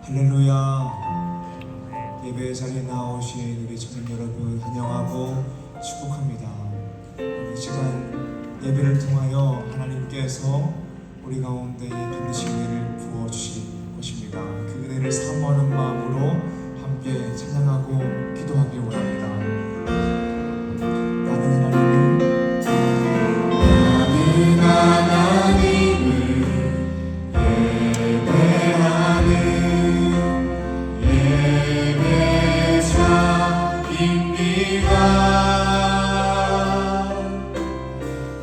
할렐루야. 예배 자리에 나오신 우리 청년 여러분 환영하고 축복합니다. 이 시간 예배를 통하여 하나님께서 우리 가운데 반드시 은혜를 부어주실 것입니다. 그 은혜를 사모하는 마음으로 함께 찬양하고 기도하길 원합니다. 나는 하나님을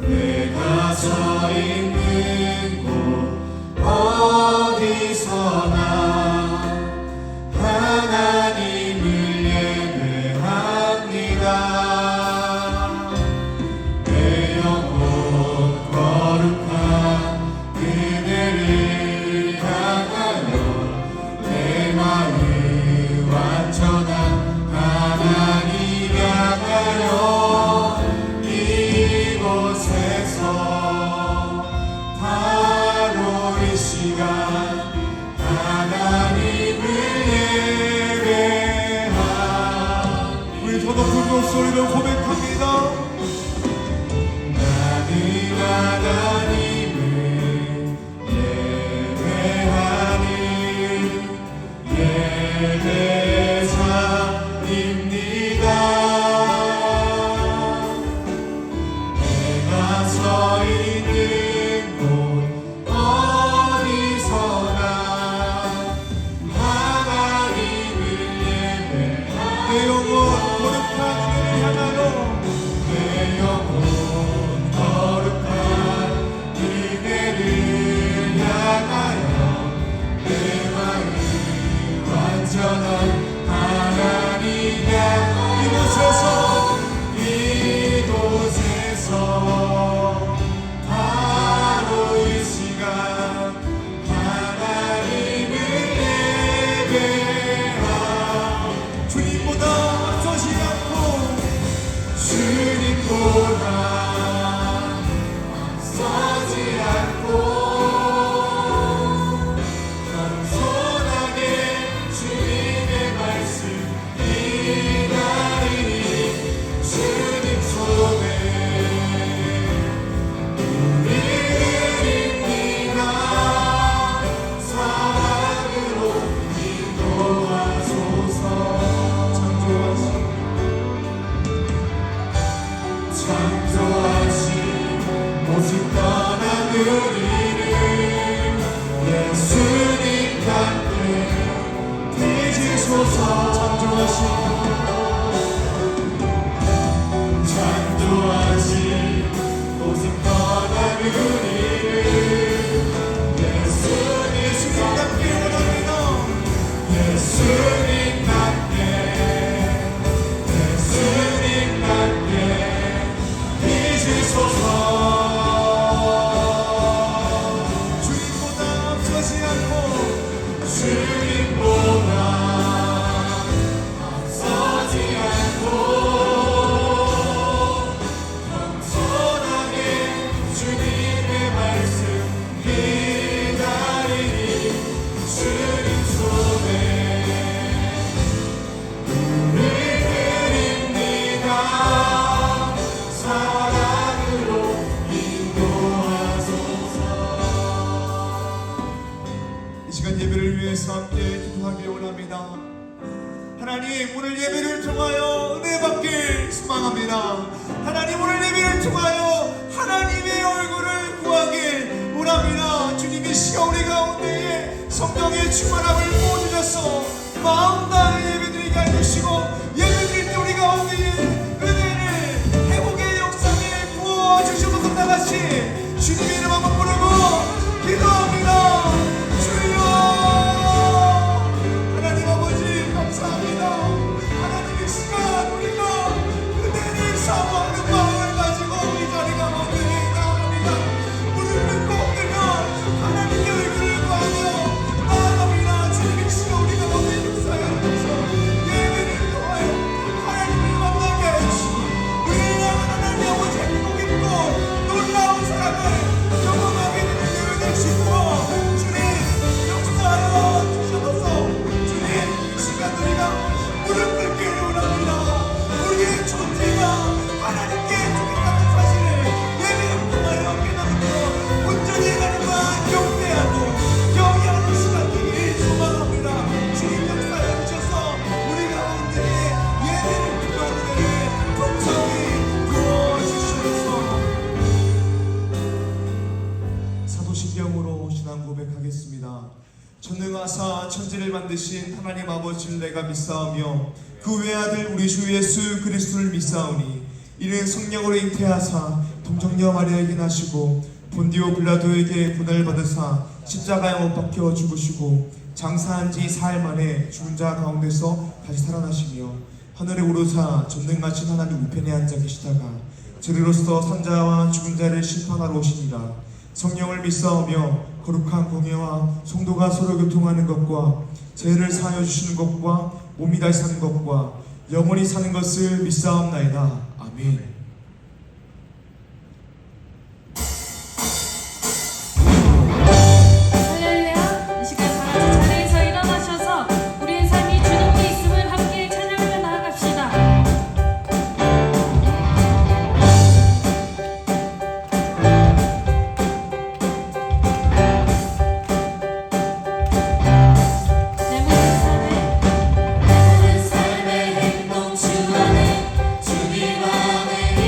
내가 서 있는 곳 어디서나 하나님을 예배합니다. 내 영혼 거룩한 그대를 향하여 내 마음 완전한 하나님 향하여 이곳에서 바로 이 시간 하나님을 예배합니다. 우리 더 높은 목소리로 고백합니다. 나는 하나님을 예배하는 예배자입니다. 내가 서 있는 곳 어디서나 하나님을 예배하는 내 영혼 거룩한 은혜를 향하여 내 영혼 거룩한 그대를 향하여 내 마음 완전한 하나님 향하여 이곳에서 바로 이 시간 하나님을 예배하오. 주님보다 앞서지 않고 주님보다 앞서지 않고 겸손하게 주님의 말씀 기다리니 주님 손에 우리를 입니다. 사랑으로 인도하소서. 창조하신 모습 떠난 우리를 예수님답게 빚으소서. 창조하신 모습 떠난 우리를 예수님답게 원합니다. 예수님답게 빚으소서. 주님보다 앞서지 않고 주님보다 앞서지 않고 겸손하게 주님의 말씀 기다리니 주님 손에 우리를 입니다. 사랑으로 인도하소서. 이 시간 예배를 위해서 함께 기도하길 원합니다. 하나님, 오늘 예배를 통하여 은혜 받길 소망합니다. 하나님, 오늘 예배를 통하여 하나님의 얼굴을 구하길 원합니다. 주님, 이 시간 우리 가운데에 성령의 충만함을 부어주셔서 마음 다해 예배드리게 해주시고, 예배드릴 때 우리 가운데에 은혜를 회복의 역사에 부어주셔서 다같이 주님의 이름 한번 부르고 기도합니다. 주여, 하나님 아버지 감사합니다. 하나님, 이 시간 우리가 우리를 만드신 하나님 아버지를 내가 믿사오며 그 외아들 우리 주 예수 그리스도를 믿사오니 이는 성령으로 잉태하사 동정녀 마리아에게 나시고 본디오 빌라도에게 고난을 받으사 십자가에 못 박혀 죽으시고 장사한 지 4일 만에 죽은 자 가운데서 다시 살아나시며 하늘에 오르사 전능하신 하나님 우편에 앉아 계시다가 저리로서 산자와 죽은 자를 심판하러 오시니라. 성령을 믿사오며 거룩한 공예와 성도가 서로 교통하는 것과 죄를 사하여 주시는 것과 몸이 다시 사는 것과 영원히 사는 것을 믿사옵나이다. 아멘. 할렐루야. 이 시간 다 같이 자리에서 일어나셔서 우리의 삶이 주님께 있음을 함께 찬양하며 나아갑시다. 삶의 행복 주 안에 주님 안에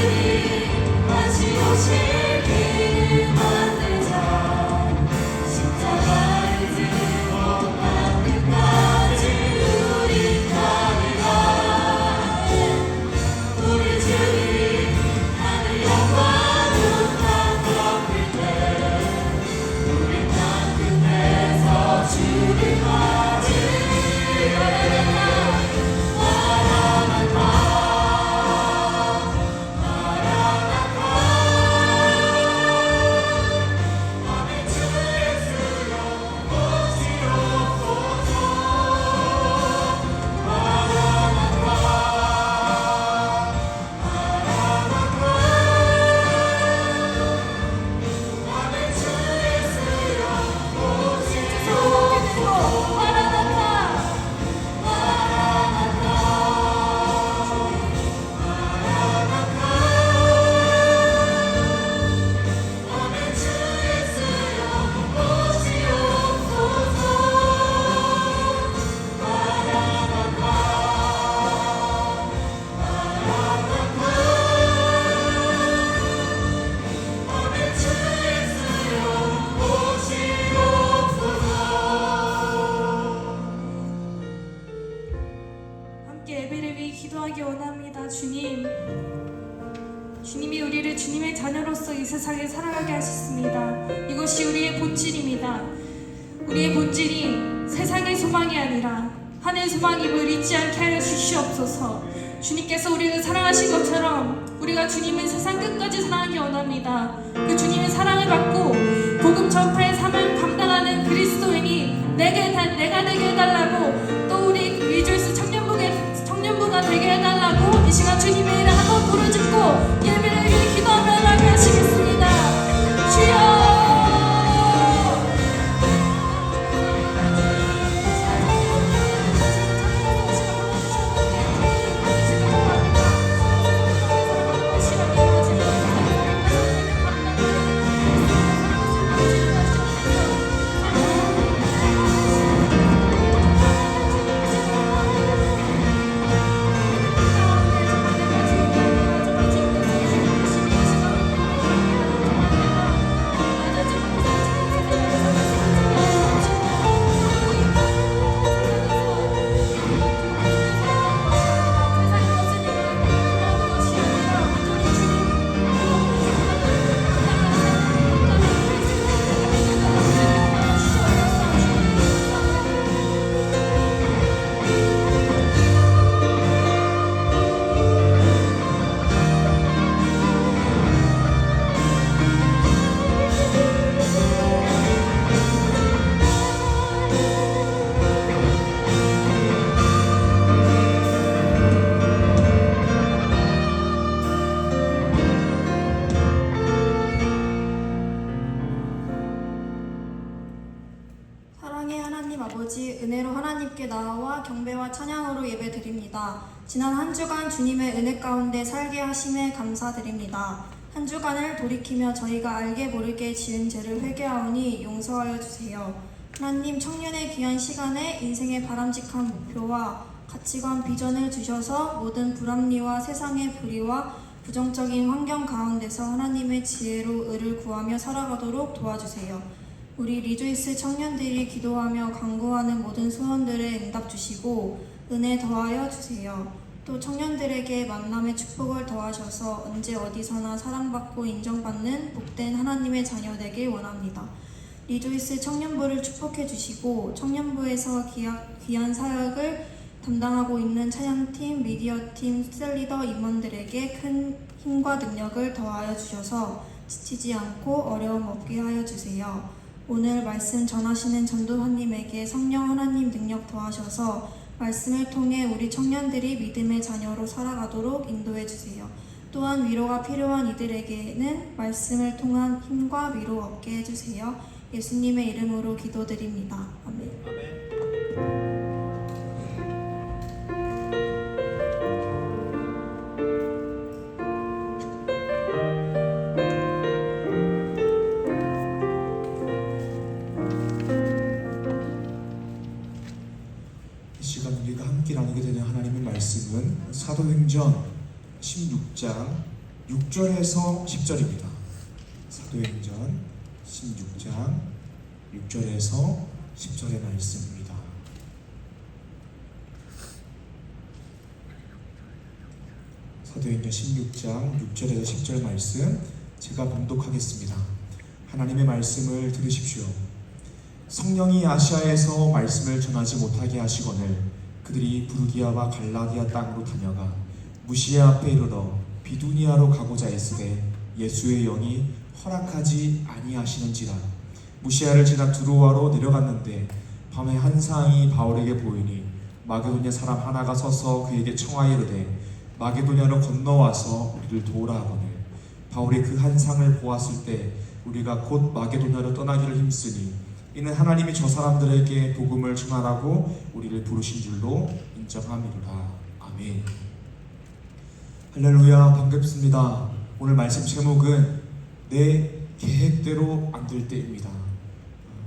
주님 다시 오실 길을 만들자. 십자가를 들고 한 끝까지 우리 가리라. 우리 주님 하늘 영광으로 덮을 때 우리 땅 끝에서 주를 맞으리. 함께 예배를 위해 기도하기 원합니다. 주님이 우리를 주님의 자녀로서 이 세상에 살아가게 하셨습니다. 이것이 우리의 본질입니다. 우리의 본질이 세상의 소망이 아니라 하늘의 소망임을 잊지 않게 하여 주시옵소서. 주님께서 우리를 사랑하신 것처럼 우리가 주님을 세상 끝까지 사랑하기 원합니다. 그 주님의 사랑을 받고 복음 전파의 사명 감당하는 그리스도인이 내가 되게 해달라고, 또 우리 리조이스 청년부가 되게 해달라고 이 시간 주님의 이름 한번 부르짖고 예배를 위해 기도하며 나가게 하시겠습니다. 주여. 사랑의 하나님 아버지, 은혜로 하나님께 나와 경배와 찬양으로 예배드립니다. 지난 한 주간 주님의 은혜 가운데 살게 하심에 감사드립니다. 한 주간을 돌이키며 저희가 알게 모르게 지은 죄를 회개하오니 용서하여 주세요. 하나님, 청년의 귀한 시간에 인생의 바람직한 목표와 가치관, 비전을 주셔서 모든 불합리와 세상의 불의와 부정적인 환경 가운데서 하나님의 지혜로 의를 구하며 살아가도록 도와주세요. 우리 리조이스 청년들이 기도하며 간구하는 모든 소원들에 응답 주시고 은혜 더하여 주세요. 또 청년들에게 만남의 축복을 더하셔서 언제 어디서나 사랑받고 인정받는 복된 하나님의 자녀 되길 원합니다. 리조이스 청년부를 축복해 주시고 청년부에서 귀한 사역을 담당하고 있는 찬양팀, 미디어팀, 셀리더 임원들에게 큰 힘과 능력을 더하여 주셔서 지치지 않고 어려움 없게 하여 주세요. 오늘 말씀 전하시는 전도사님에게 성령 하나님 능력 더하셔서 말씀을 통해 우리 청년들이 믿음의 자녀로 살아가도록 인도해 주세요. 또한 위로가 필요한 이들에게는 말씀을 통한 힘과 위로 얻게 해주세요. 예수님의 이름으로 기도드립니다. 아멘. 우리가 함께 나누게 되는 하나님의 말씀은 사도행전 16장 6절에서 10절입니다. 사도행전 16장 6절에서 10절의 말씀입니다. 사도행전 16장 6절에서 10절 말씀 제가 봉독하겠습니다. 하나님의 말씀을 들으십시오. 성령이 아시아에서 말씀을 전하지 못하게 하시거늘 그들이 부르기아와 갈라디아 땅으로 다녀가 무시아 앞에 이르러 비두니아로 가고자 애쓰되 예수의 영이 허락하지 아니하시는지라. 무시아를 지나 두로아로 내려갔는데 밤에 한 상이 바울에게 보이니 마게도냐 사람 하나가 서서 그에게 청하여 이르되 마게도냐로 건너와서 우리를 도우라 하거늘 바울이 그 한 상을 보았을 때 우리가 곧 마게도냐로 떠나기를 힘쓰니 이는 하나님이 저 사람들에게 복음을 전하라고 우리를 부르신 줄로 인정함이로라. 아멘. 할렐루야. 반갑습니다. 오늘 말씀 제목은 내 계획대로 안 될 때입니다.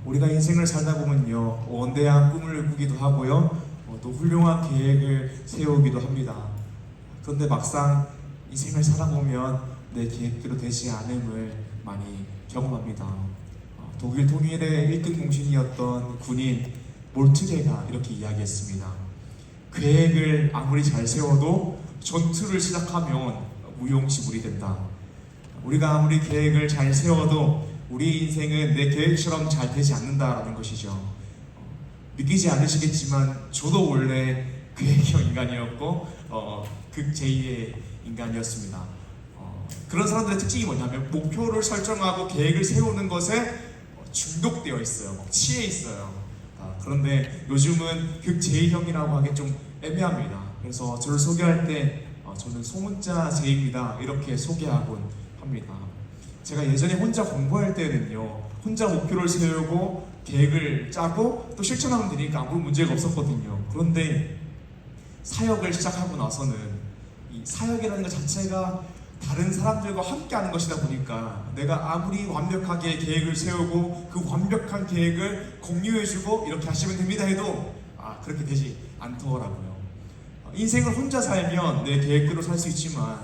우리가 인생을 살다 보면요, 원대한 꿈을 꾸기도 하고요, 또 훌륭한 계획을 세우기도 합니다. 그런데 막상 인생을 살아보면 내 계획대로 되지 않음을 많이 경험합니다. 독일 통일의 1등 공신이었던 군인 몰트게가 이렇게 이야기했습니다. 계획을 아무리 잘 세워도 전투를 시작하면 무용지물이 된다. 우리가 아무리 계획을 잘 세워도 우리 인생은 내 계획처럼 잘 되지 않는다라는 것이죠. 믿기지 않으시겠지만 저도 원래 계획형 인간이었고 극 제2의 인간이었습니다. 그런 사람들의 특징이 뭐냐면 목표를 설정하고 계획을 세우는 것에 중독되어 있어요. 치에 있어요. 그런데 요즘은 극 제2형이라고 하기 좀 애매합니다. 그래서 저를 소개할 때 저는 소문자 제입니다 이렇게 소개하곤 합니다. 제가 예전에 혼자 공부할 때는요, 혼자 목표를 세우고 계획을 짜고 또 실천하면 되니까 아무 문제가 없었거든요. 그런데 사역을 시작하고 나서는 이 사역이라는 것 자체가 다른 사람들과 함께 하는 것이다 보니까 내가 아무리 완벽하게 계획을 세우고 그 완벽한 계획을 공유해주고 이렇게 하시면 됩니다 해도 그렇게 되지 않더라고요. 인생을 혼자 살면 내 계획대로 살 수 있지만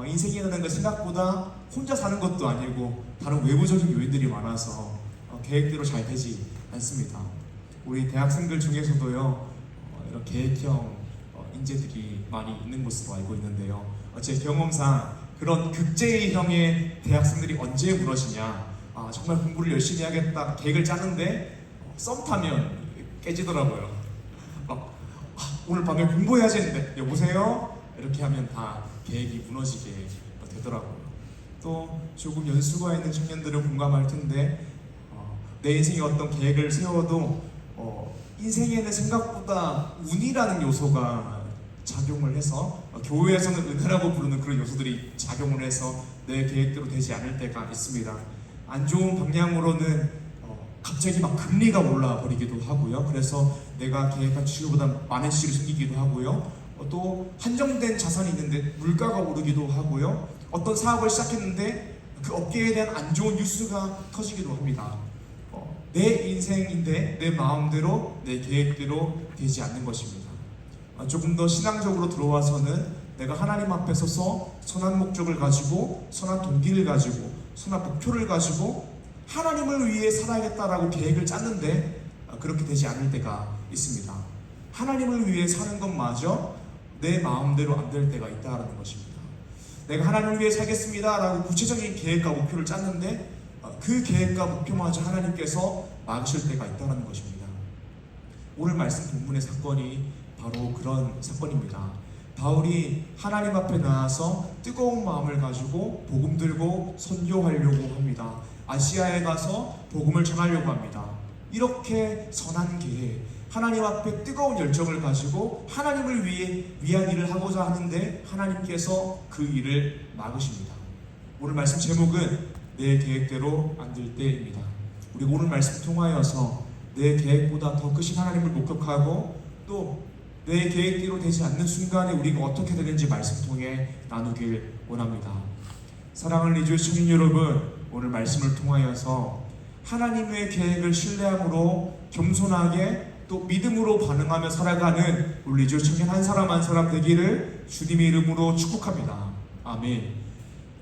인생이라는 건 생각보다 혼자 사는 것도 아니고 다른 외부적인 요인들이 많아서 계획대로 잘 되지 않습니다. 우리 대학생들 중에서도요, 이런 계획형 인재들이 많이 있는 것으로 알고 있는데요, 제 경험상 그런 극제형의 대학생들이 언제 무너지냐, 정말 공부를 열심히 하겠다 계획을 짜는데 썸 타면 깨지더라고요. 오늘 밤에 공부해야지 했는데 여보세요? 이렇게 하면 다 계획이 무너지게 되더라고요. 또 조금 연수가 있는 청년들은 공감할 텐데 내 인생에 어떤 계획을 세워도 인생에는 생각보다 운이라는 요소가 작용을 해서 교회에서는 은혜라고 부르는 그런 요소들이 작용을 해서 내 계획대로 되지 않을 때가 있습니다. 안 좋은 방향으로는 갑자기 막 금리가 올라 버리기도 하고요. 그래서 내가 계획한 지출보다 많은 지출이 생기기도 하고요. 또 한정된 자산이 있는데 물가가 오르기도 하고요. 어떤 사업을 시작했는데 그 업계에 대한 안 좋은 뉴스가 터지기도 합니다. 내 인생인데 내 마음대로 내 계획대로 되지 않는 것입니다. 조금 더 신앙적으로 들어와서는 내가 하나님 앞에 서서 선한 목적을 가지고 선한 동기를 가지고 선한 목표를 가지고 하나님을 위해 살아야겠다라고 계획을 짰는데 그렇게 되지 않을 때가 있습니다. 하나님을 위해 사는 것마저 내 마음대로 안 될 때가 있다는 것입니다. 내가 하나님을 위해 살겠습니다라고 구체적인 계획과 목표를 짰는데 그 계획과 목표마저 하나님께서 막으실 때가 있다는 것입니다. 오늘 말씀 본문의 사건이 바로 그런 사건입니다. 바울이 하나님 앞에 나와서 뜨거운 마음을 가지고 복음 들고 선교하려고 합니다. 아시아에 가서 복음을 전하려고 합니다. 이렇게 선한 계획, 하나님 앞에 뜨거운 열정을 가지고 하나님을 위한 일을 하고자 하는데 하나님께서 그 일을 막으십니다. 오늘 말씀 제목은 내 계획대로 안 될 때입니다. 우리 오늘 말씀 통하여서 내 계획보다 더 크신 하나님을 목격하고 또 내 계획대로 되지 않는 순간에 우리가 어떻게 되는지 말씀 통해 나누길 원합니다. 사랑하는 리조의 청년 여러분, 오늘 말씀을 통하여서 하나님의 계획을 신뢰함으로 겸손하게 또 믿음으로 반응하며 살아가는 우리 리조의 청년 한 사람 한 사람 되기를 주님의 이름으로 축복합니다. 아멘.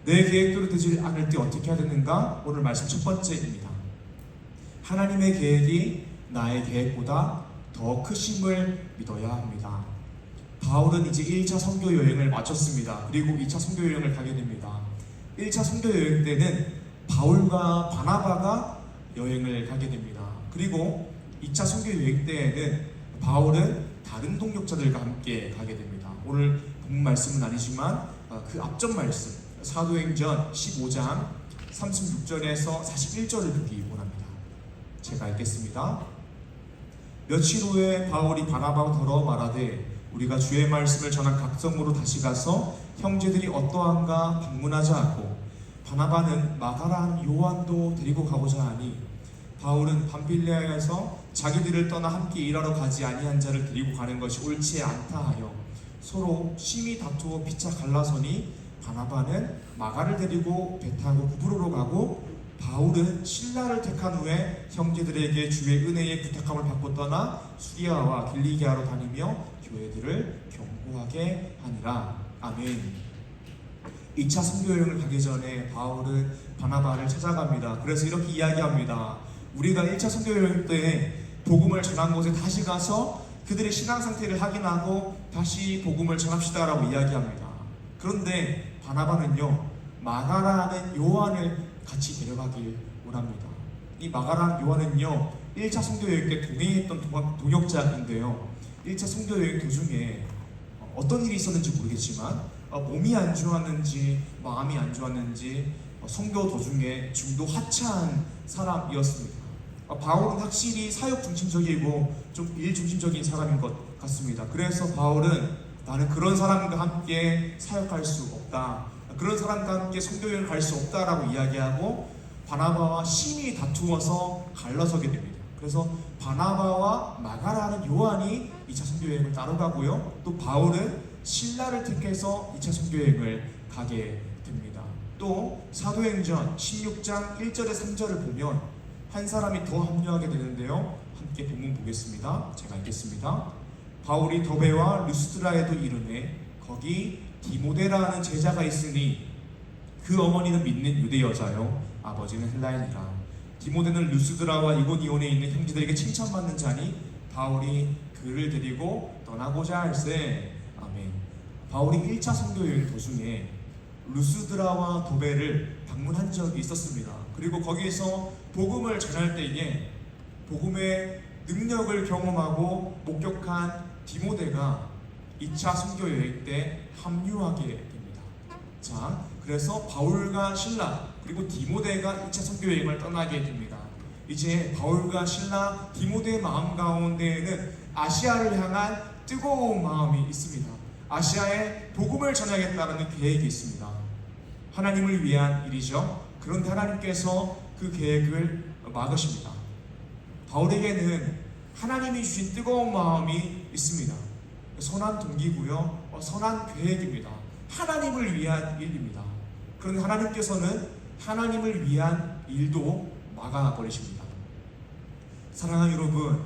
내 계획대로 되지 않을 때 어떻게 해야 되는가? 오늘 말씀 첫 번째입니다. 하나님의 계획이 나의 계획보다 더 크심을 믿어야 합니다. 바울은 이제 1차 선교 여행을 마쳤습니다. 그리고 2차 선교 여행을 가게 됩니다. 1차 선교 여행 때는 바울과 바나바가 여행을 가게 됩니다. 그리고 2차 선교 여행 때에는 바울은 다른 동역자들과 함께 가게 됩니다. 오늘 본 말씀은 아니지만 그 앞전 말씀 사도행전 15장 36절에서 41절을 보기 원합니다. 제가 읽겠습니다. 며칠 후에 바울이 바나바와 더러 말하되 우리가 주의 말씀을 전한 각성으로 다시 가서 형제들이 어떠한가 방문하자 하고 바나바는 마가라는 요한도 데리고 가고자 하니 바울은 밤빌리아에서 자기들을 떠나 함께 일하러 가지 아니한 자를 데리고 가는 것이 옳지 않다 하여 서로 심히 다투어 피차 갈라서니 바나바는 마가를 데리고 배 타고 구브로로 가고 바울은 신라를 택한 후에 형제들에게 주의 은혜의 부탁함을 받고 떠나 수리아와 길리기아로 다니며 교회들을 경고하게 하니라. 아멘. 2차 선교 여행을 가기 전에 바울은 바나바를 찾아갑니다. 그래서 이렇게 이야기합니다. 우리가 1차 선교 여행 때 복음을 전한 곳에 다시 가서 그들의 신앙 상태를 확인하고 다시 복음을 전합시다라고 이야기합니다. 그런데 바나바는요, 마가라는 요한을 같이 데려가길 원합니다. 이 마가라는 요한은요, 1차 선교 여행 때 동행했던 동역자인데요. 1차 선교 여행 도중에 어떤 일이 있었는지 모르겠지만 몸이 안 좋았는지 마음이 안 좋았는지 선교 도중에 중도 하차한 사람이었습니다. 바울은 확실히 사역 중심적이고 좀 일 중심적인 사람인 것 같습니다. 그래서 바울은 나는 그런 사람과 함께 사역할 수 없다, 그런 사람과 함께 선교여행을 갈 수 없다라고 이야기하고 바나바와 심히 다투어서 갈라서게 됩니다. 그래서 바나바와 마가라는 요한이 2차 선교여행을 따라가고요, 또 바울은 신라를 택해서 2차 선교여행을 가게 됩니다. 또 사도행전 16장 1절에 3절을 보면 한 사람이 더 합류하게 되는데요, 함께 본문 보겠습니다. 제가 읽겠습니다. 바울이 더베와 루스드라에도 이르매 거기 디모데라는 제자가 있으니 그 어머니는 믿는 유대 여자요 아버지는 헬라인이라. 디모데는 루스드라와 이고니온에 있는 형제들에게 칭찬받는 자니 바울이 그를 데리고 떠나고자 할세. 아멘. 바울이 1차 선교 여행 도중에 루스드라와 도베를 방문한 적이 있었습니다. 그리고 거기에서 복음을 전할 때에 복음의 능력을 경험하고 목격한 디모데가 2차 선교 여행 때 합류하게 됩니다. 자, 그래서 바울과 신라 그리고 디모데가 2차 선교 여행을 떠나게 됩니다. 이제 바울과 신라, 디모데의 마음 가운데에는 아시아를 향한 뜨거운 마음이 있습니다. 아시아에 복음을 전하겠다는 계획이 있습니다. 하나님을 위한 일이죠. 그런데 하나님께서 그 계획을 막으십니다. 바울에게는 하나님이 주신 뜨거운 마음이 있습니다. 선한 동기고요, 선한 계획입니다. 하나님을 위한 일입니다. 그런데 하나님께서는 하나님을 위한 일도 막아버리십니다. 사랑하는 여러분,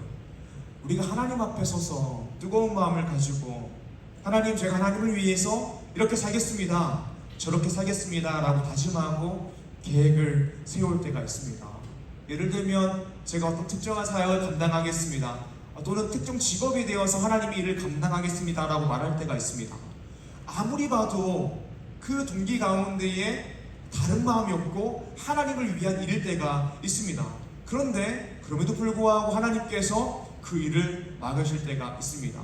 우리가 하나님 앞에 서서 뜨거운 마음을 가지고 하나님, 제가 하나님을 위해서 이렇게 살겠습니다, 저렇게 살겠습니다 라고 다짐하고 계획을 세울 때가 있습니다. 예를 들면 제가 어떤 특정한 사역을 감당하겠습니다, 또는 특정 직업이 되어서 하나님의 일을 감당하겠습니다 라고 말할 때가 있습니다. 아무리 봐도 그 동기 가운데에 다른 마음이 없고 하나님을 위한 일일 때가 있습니다. 그런데 그럼에도 불구하고 하나님께서 그 일을 막으실 때가 있습니다.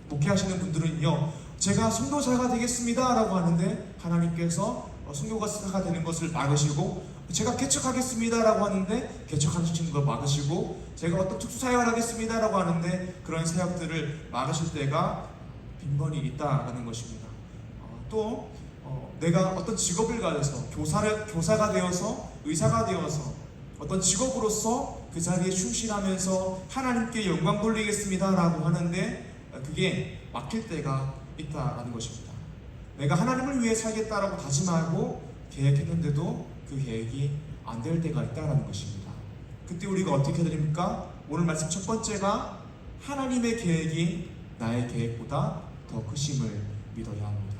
목회하시는 분들은요, 제가 선교사가 되겠습니다 라고 하는데 하나님께서 선교사가 되는 것을 막으시고, 제가 개척하겠습니다 라고 하는데 개척하시는 걸 막으시고, 제가 어떤 특수사역을 하겠습니다 라고 하는데 그런 사역들을 막으실 때가 빈번히 있다라는 것입니다. 또 내가 어떤 직업을 가져서 교사가 되어서 의사가 되어서 어떤 직업으로서 그 자리에 충실하면서 하나님께 영광 돌리겠습니다 라고 하는데 그게 막힐 때가 있다라는 것입니다. 내가 하나님을 위해 살겠다라고 다짐하고 계획했는데도 그 계획이 안 될 때가 있다라는 것입니다. 그때 우리가 어떻게 해야 됩니까? 오늘 말씀 첫 번째가 하나님의 계획이 나의 계획보다 더 크심을 믿어야 합니다.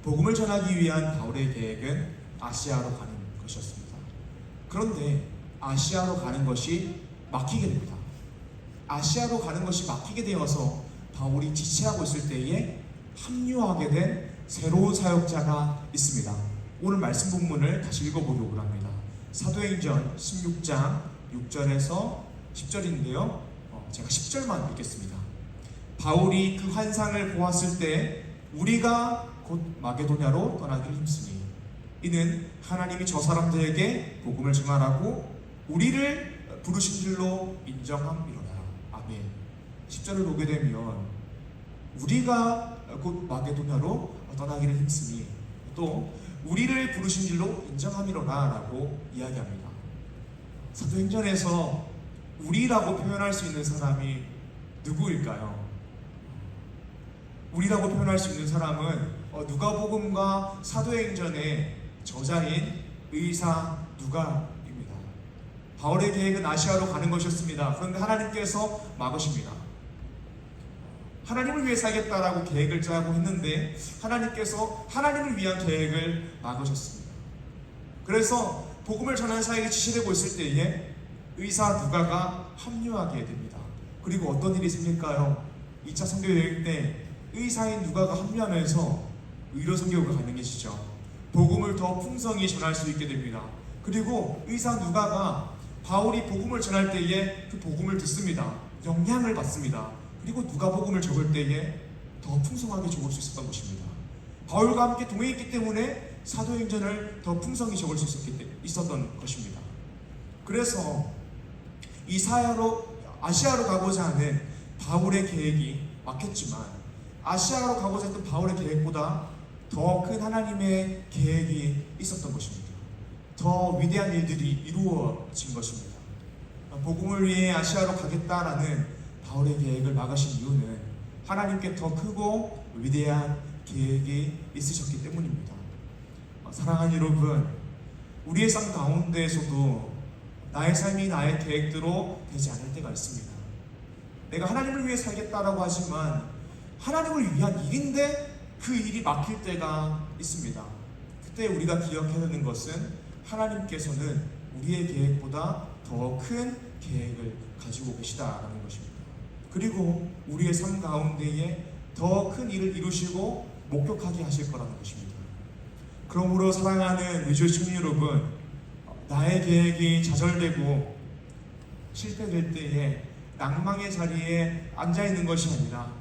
복음을 전하기 위한 바울의 계획은 아시아로 가는 것이었습니다. 그런데 아시아로 가는 것이 막히게 됩니다. 아시아로 가는 것이 막히게 되어서 바울이 지체하고 있을 때에 합류하게 된 새로운 사역자가 있습니다. 오늘 말씀 본문을 다시 읽어보려고 합니다. 사도행전 16장 6절에서 10절인데요. 제가 10절만 읽겠습니다. 바울이 그 환상을 보았을 때 우리가 곧 마게도냐로 떠나기를 힘쓰니 이는 하나님이 저 사람들에게 복음을 증언하고 우리를 부르신 줄로 인정함이로라. 아멘. 10절을 보게 되면 우리가 곧 마게도냐로 떠나기를 힘쓰니 또 우리를 부르신 줄로 인정함이로라 라고 이야기합니다. 사도행전에서 우리라고 표현할 수 있는 사람이 누구일까요? 우리라고 표현할 수 있는 사람은 누가복음과 사도행전의 저자인 의사 누가입니다. 바울의 계획은 아시아로 가는 것이었습니다. 그런데 하나님께서 막으십니다. 하나님을 위해 살겠다라고 계획을 짜고 했는데 하나님께서 하나님을 위한 계획을 막으셨습니다. 그래서 복음을 전하는 사역이 지시되고 있을 때에 의사 누가가 합류하게 됩니다. 그리고 어떤 일이 생길까요? 2차 선교 여행 때 의사인 누가가 합류하면서 의료 선교가 가능해지죠. 복음을 더 풍성히 전할 수 있게 됩니다. 그리고 의사 누가가 바울이 복음을 전할 때에 그 복음을 듣습니다. 영향을 받습니다. 그리고 누가복음을 적을 때에 더 풍성하게 적을 수 있었던 것입니다. 바울과 함께 동행했기 때문에 사도행전을 더 풍성히 적을 수 있었던 것입니다. 그래서 이 아시아로 가고자 하는 바울의 계획이 막혔지만 아시아로 가고자 했던 바울의 계획보다 더 큰 하나님의 계획이 있었던 것입니다. 더 위대한 일들이 이루어진 것입니다. 복음을 위해 아시아로 가겠다라는 바울의 계획을 막으신 이유는 하나님께 더 크고 위대한 계획이 있으셨기 때문입니다. 사랑하는 여러분, 우리의 삶 가운데에서도 나의 삶이 나의 계획대로 되지 않을 때가 있습니다. 내가 하나님을 위해 살겠다라고 하지만 하나님을 위한 일인데 그 일이 막힐 때가 있습니다. 그때 우리가 기억해야 하는 것은 하나님께서는 우리의 계획보다 더 큰 계획을 가지고 계시다라는 것입니다. 그리고 우리의 삶 가운데에 더 큰 일을 이루시고 목격하게 하실 거라는 것입니다. 그러므로 사랑하는 리조이 청년 여러분, 나의 계획이 좌절되고 실패될 때에 낭망의 자리에 앉아있는 것이 아니라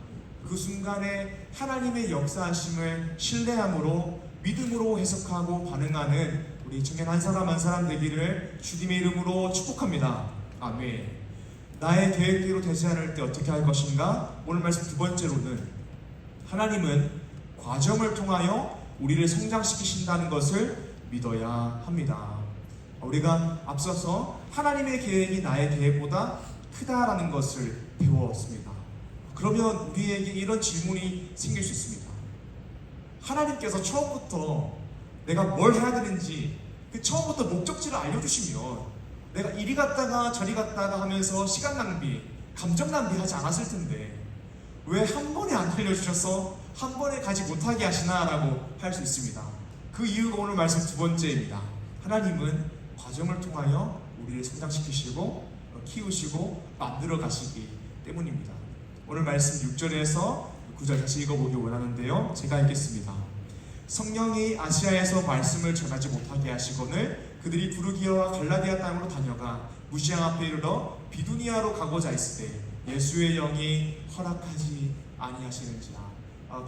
그 순간에 하나님의 역사하심을 신뢰함으로 믿음으로 해석하고 반응하는 우리 청년 한 사람 한 사람 되기를 주님의 이름으로 축복합니다. 아멘. 나의 계획대로 되지 않을 때 어떻게 할 것인가? 오늘 말씀 두 번째로는 하나님은 과정을 통하여 우리를 성장시키신다는 것을 믿어야 합니다. 우리가 앞서서 하나님의 계획이 나의 계획보다 크다라는 것을 배웠습니다. 그러면 우리에게 이런 질문이 생길 수 있습니다. 하나님께서 처음부터 내가 뭘 해야 되는지 그 처음부터 목적지를 알려주시면 내가 이리 갔다가 저리 갔다가 하면서 시간 낭비, 감정 낭비하지 않았을 텐데 왜 한 번에 안 알려주셔서 한 번에 가지 못하게 하시나라고 할 수 있습니다. 그 이유가 오늘 말씀 두 번째입니다. 하나님은 과정을 통하여 우리를 성장시키시고 키우시고 만들어 가시기 때문입니다. 오늘 말씀 6절에서 9절 다시 읽어보기 원하는데요. 제가 읽겠습니다. 성령이 아시아에서 말씀을 전하지 못하게 하시거늘 그들이 부르기아와 갈라디아 땅으로 다녀가 무시아 앞에 이르러 비두니아로 가고자 했을 때 예수의 영이 허락하지 아니하시는지라.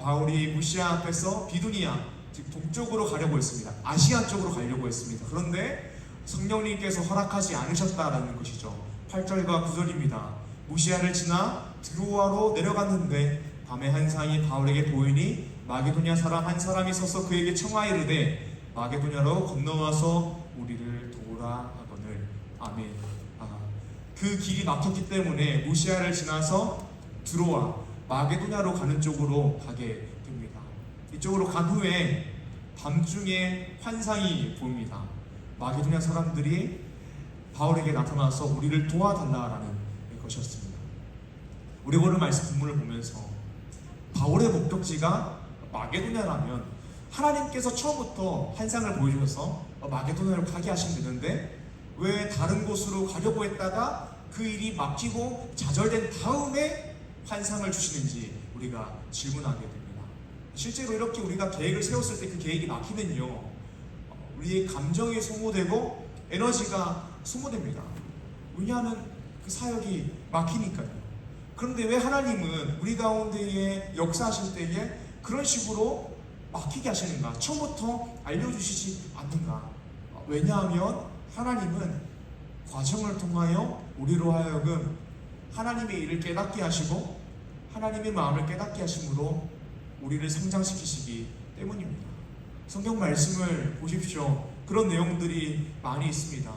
바울이 무시아 앞에서 비두니아, 즉 동쪽으로 가려고 했습니다. 아시아 쪽으로 가려고 했습니다. 그런데 성령님께서 허락하지 않으셨다라는 것이죠. 8절과 9절입니다. 무시아를 지나 드로아로 내려갔는데 밤에 한 상이 바울에게 보이니 마게도냐 사람 한 사람이 서서 그에게 청하이르되 마게도냐로 건너와서 우리를 도우라 하거늘. 아멘. 그 길이 막혔기 때문에 무시아를 지나서 드로아 마게도냐로 가는 쪽으로 가게 됩니다. 이쪽으로 간 후에 밤중에 환상이 보입니다. 마게도냐 사람들이 바울에게 나타나서 우리를 도와달라라는 것이었습니다. 우리 오늘 말씀 본문을 보면서 바울의 목적지가 마게도냐라면 하나님께서 처음부터 환상을 보여주셔서 마게도나로 가게 하시면 되는데 왜 다른 곳으로 가려고 했다가 그 일이 막히고 좌절된 다음에 환상을 주시는지 우리가 질문하게 됩니다. 실제로 이렇게 우리가 계획을 세웠을 때 그 계획이 막히면요, 우리의 감정이 소모되고 에너지가 소모됩니다. 왜냐하면 그 사역이 막히니까요. 그런데 왜 하나님은 우리 가운데에 역사하실 때에 그런 식으로 막히게 하시는가? 처음부터 알려주시지 않는가? 왜냐하면 하나님은 과정을 통하여 우리로 하여금 하나님의 일을 깨닫게 하시고 하나님의 마음을 깨닫게 하심으로 우리를 성장시키시기 때문입니다. 성경 말씀을 보십시오. 그런 내용들이 많이 있습니다.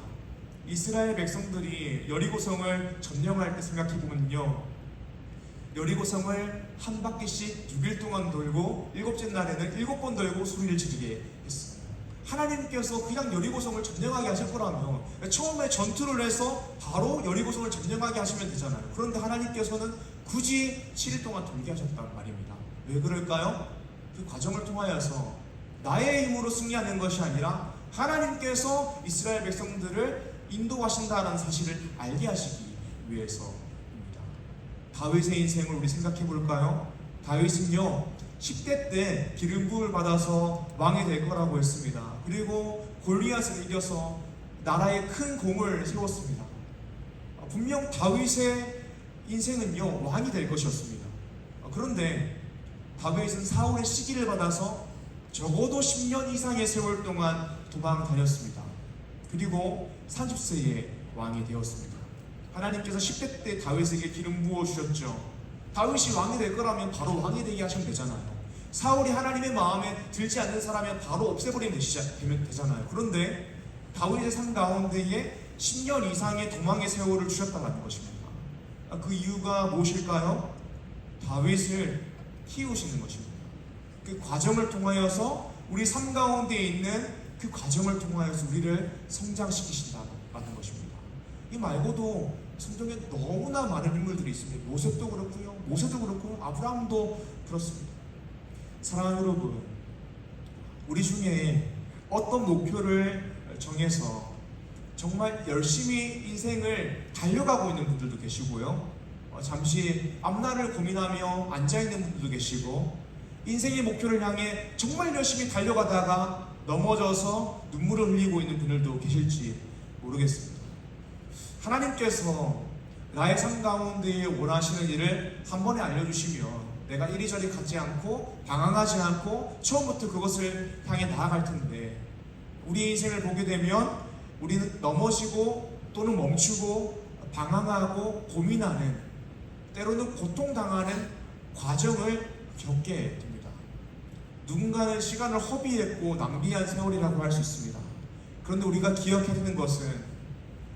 이스라엘 백성들이 여리고성을 점령할 때 생각해보면요, 여리고성을 한 바퀴씩 6일 동안 돌고 일곱째 날에는 7번 돌고 소리를 지르게 했어요. 하나님께서 그냥 여리고성을 점령하게 하실 거라면 처음에 전투를 해서 바로 여리고성을 점령하게 하시면 되잖아요. 그런데 하나님께서는 굳이 7일 동안 돌게 하셨단 말입니다. 왜 그럴까요? 그 과정을 통하여서 나의 힘으로 승리하는 것이 아니라 하나님께서 이스라엘 백성들을 인도하신다는 사실을 알게 하시기 위해서입니다. 다윗의 인생을 우리 생각해 볼까요? 다윗은요, 10대 때 기름 부음을 받아서 왕이 될 거라고 했습니다. 그리고 골리앗을 이겨서 나라에 큰 공을 세웠습니다. 분명 다윗의 인생은요, 왕이 될 것이었습니다. 그런데 다윗은 사울의 시기를 받아서 적어도 10년 이상의 세월 동안 도망 다녔습니다. 그리고 30세에 왕이 되었습니다. 하나님께서 10대 때 다윗에게 기름 부어 주셨죠. 다윗이 왕이 될 거라면 바로 왕이 되게 하시면 되잖아요. 사울이 하나님의 마음에 들지 않는 사람이면 바로 없애버리면 되잖아요. 그런데 다윗의 삶 가운데에 10년 이상의 도망의 세월을 주셨다는 것입니다. 그 이유가 무엇일까요? 다윗을 키우시는 것입니다. 그 과정을 통하여서 우리 삶 가운데 있는 그 과정을 통하여서 우리를 성장시키신다는 것입니다. 이 말고도 성경에 너무나 많은 인물들이 있습니다. 요셉도 그렇고요, 모세도 그렇고, 아브라함도 그렇습니다. 사랑하는 여러분, 우리 중에 어떤 목표를 정해서 정말 열심히 인생을 달려가고 있는 분들도 계시고요, 잠시 앞날을 고민하며 앉아있는 분들도 계시고, 인생의 목표를 향해 정말 열심히 달려가다가 넘어져서 눈물을 흘리고 있는 분들도 계실지 모르겠습니다. 하나님께서 나의 삶 가운데 원하시는 일을 한 번에 알려주시면 내가 이리저리 가지 않고 방황하지 않고 처음부터 그것을 향해 나아갈 텐데, 우리 인생을 보게 되면 우리는 넘어지고 또는 멈추고 방황하고 고민하는, 때로는 고통당하는 과정을 겪게 됩니다. 누군가는 시간을 허비했고 낭비한 세월이라고 할 수 있습니다. 그런데 우리가 기억해야 되는 것은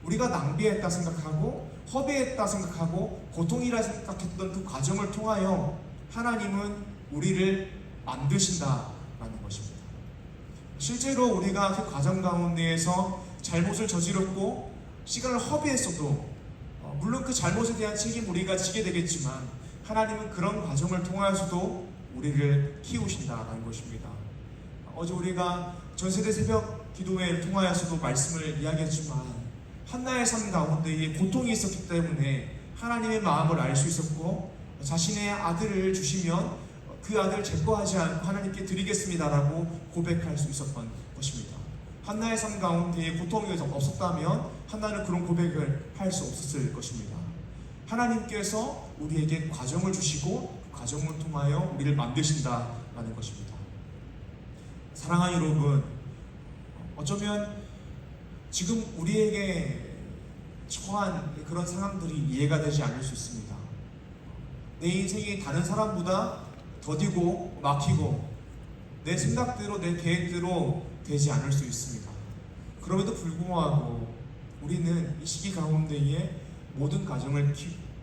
우리가 낭비했다 생각하고 허비했다 생각하고 고통이라 생각했던 그 과정을 통하여 하나님은 우리를 만드신다라는 것입니다. 실제로 우리가 그 과정 가운데에서 잘못을 저질렀고 시간을 허비했어도 물론 그 잘못에 대한 책임 우리가 지게 되겠지만 하나님은 그런 과정을 통하여서도 우리를 키우신다라는 것입니다. 어제 우리가 전세대 새벽 기도회를 통하여서도 말씀을 이야기했지만 한나의 삶 가운데에 고통이 있었기 때문에 하나님의 마음을 알 수 있었고, 자신의 아들을 주시면 그 아들 제거하지 않고 하나님께 드리겠습니다라고 고백할 수 있었던 것입니다. 한나의 삶 가운데에 고통이 없었다면 한나는 그런 고백을 할 수 없었을 것입니다. 하나님께서 우리에게 과정을 주시고 그 과정을 통하여 우리를 만드신다라는 것입니다. 사랑하는 여러분, 어쩌면 지금 우리에게 처한 그런 상황들이 이해가 되지 않을 수 있습니다. 내 인생이 다른 사람보다 더디고 막히고 내 생각대로 내 계획대로 되지 않을 수 있습니다. 그럼에도 불구하고 우리는 이 시기 가운데에 모든 과정을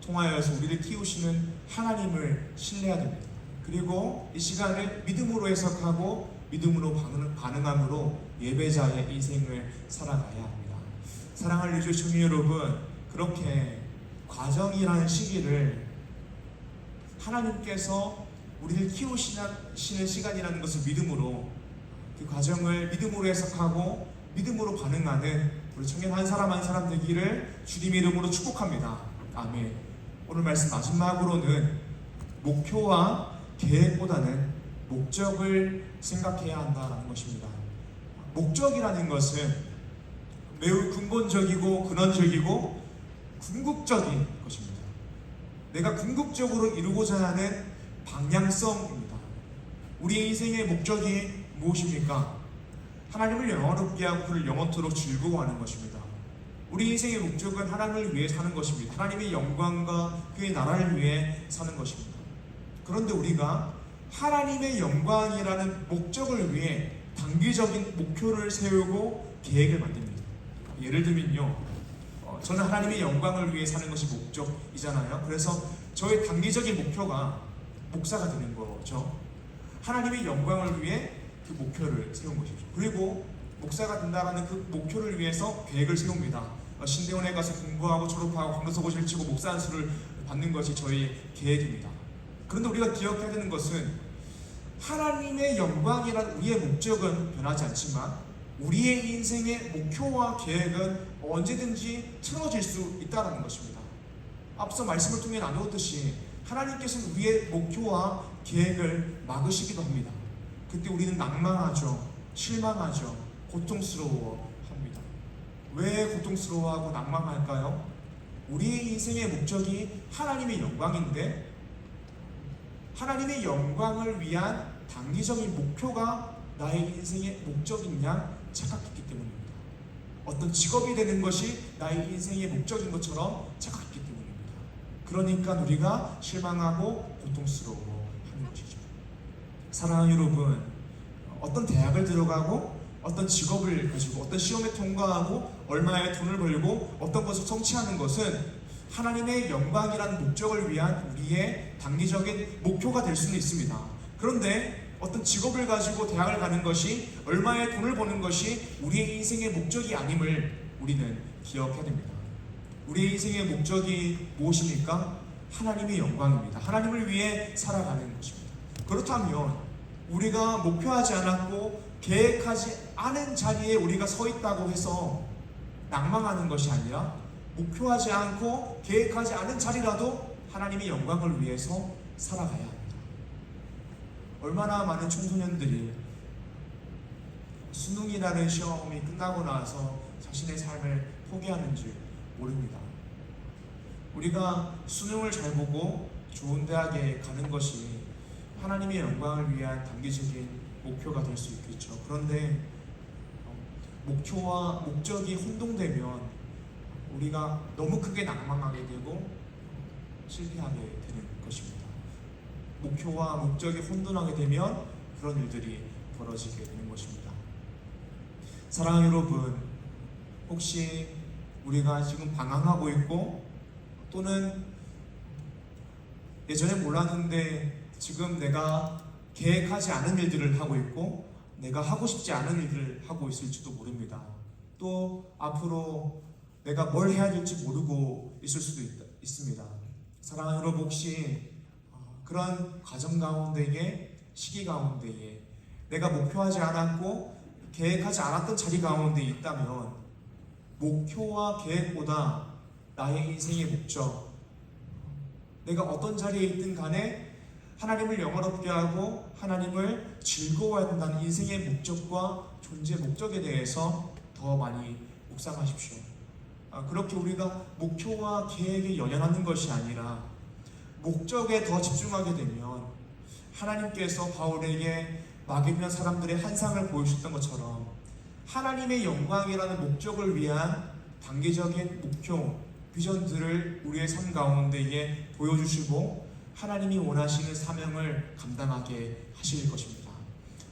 통하여서 우리를 키우시는 하나님을 신뢰해야 됩니다. 그리고 이 시간을 믿음으로 해석하고 믿음으로 반응함으로 예배자의 인생을 살아가야 합니다. 사랑하는 리조이 청년 여러분, 그렇게 과정이라는 시기를 하나님께서 우리를 키우시는 시간이라는 것을 믿음으로 그 과정을 믿음으로 해석하고 믿음으로 반응하는 우리 청년 한 사람 한 사람 되기를 주님의 이름으로 축복합니다. 아멘. 오늘 말씀 마지막으로는 목표와 계획보다는 목적을 생각해야 한다는 것입니다. 목적이라는 것은 매우 근본적이고 근원적이고 궁극적인 것입니다. 내가 궁극적으로 이루고자 하는 방향성입니다. 우리의 인생의 목적이 무엇입니까? 하나님을 영원롭게 하고 그를 영원토록 즐거워하는 것입니다. 우리 인생의 목적은 하나님을 위해 사는 것입니다. 하나님의 영광과 그의 나라를 위해 사는 것입니다. 그런데 우리가 하나님의 영광이라는 목적을 위해 단기적인 목표를 세우고 계획을 만듭니다. 예를 들면요, 저는 하나님의 영광을 위해 사는 것이 목적이잖아요. 그래서 저의 단기적인 목표가 목사가 되는 거죠. 하나님의 영광을 위해 그 목표를 세운 것이죠. 그리고 목사가 된다는 그 목표를 위해서 계획을 세웁니다. 신대원에 가서 공부하고 졸업하고 강도석을 실치고 목사 안수를 받는 것이 저희 계획입니다. 그런데 우리가 기억해야 되는 것은 하나님의 영광이란 우리의 목적은 변하지 않지만 우리의 인생의 목표와 계획은 언제든지 틀어질 수 있다는 것입니다. 앞서 말씀을 통해 나누었듯이 하나님께서는 우리의 목표와 계획을 막으시기도 합니다. 그때 우리는 낭망하죠. 실망하죠. 고통스러워합니다. 왜 고통스러워하고 낭망할까요? 우리의 인생의 목적이 하나님의 영광인데 하나님의 영광을 위한 단기적인 목표가 나의 인생의 목적인 양 착각했기 때문입니다. 어떤 직업이 되는 것이 나의 인생의 목적인 것처럼 착각했기 때문입니다. 그러니까 우리가 실망하고 고통스러워하는 것이죠. 사랑하는 여러분, 어떤 대학을 들어가고 어떤 직업을 가지고 어떤 시험에 통과하고 얼마의 돈을 벌고 어떤 것을 성취하는 것은 하나님의 영광이라는 목적을 위한 우리의 단기적인 목표가 될 수는 있습니다. 그런데 어떤 직업을 가지고 대학을 가는 것이 얼마의 돈을 버는 것이 우리의 인생의 목적이 아님을 우리는 기억해야 됩니다. 우리의 인생의 목적이 무엇입니까? 하나님의 영광입니다. 하나님을 위해 살아가는 것입니다. 그렇다면 우리가 목표하지 않았고 계획하지 않은 자리에 우리가 서 있다고 해서 낭망하는 것이 아니라 목표하지 않고 계획하지 않은 자리라도 하나님의 영광을 위해서 살아가야 합니다. 얼마나 많은 청소년들이 수능이라는 시험이 끝나고 나서 자신의 삶을 포기하는지 모릅니다. 우리가 수능을 잘 보고 좋은 대학에 가는 것이 하나님의 영광을 위한 단기적인 목표가 될 수 있겠죠. 그런데 목표와 목적이 혼동되면 우리가 너무 크게 낭망하게 되고 실패하게 되는 것입니다. 목표와 목적이 혼돈하게 되면 그런 일들이 벌어지게 되는 것입니다. 사랑하는 여러분, 혹시 우리가 지금 방황하고 있고 또는 예전에 몰랐는데 지금 내가 계획하지 않은 일들을 하고 있고 내가 하고 싶지 않은 일들을 하고 있을지도 모릅니다. 또 앞으로 내가 뭘 해야 될지 모르고 있을 수도 있습니다. 사랑하는 여러분, 혹시 그런 과정 가운데에 시기 가운데에 내가 목표하지 않았고 계획하지 않았던 자리 가운데 있다면 목표와 계획보다 나의 인생의 목적, 내가 어떤 자리에 있든 간에 하나님을 영원롭게 하고 하나님을 즐거워해야 된다는 인생의 목적과 존재 목적에 대해서 더 많이 묵상하십시오. 그렇게 우리가 목표와 계획에 연연하는 것이 아니라 목적에 더 집중하게 되면 하나님께서 바울에게 막이면 사람들의 환상을 보여주셨던 것처럼 하나님의 영광이라는 목적을 위한 단기적인 목표, 비전들을 우리의 삶 가운데에 보여주시고 하나님이 원하시는 사명을 감당하게 하실 것입니다.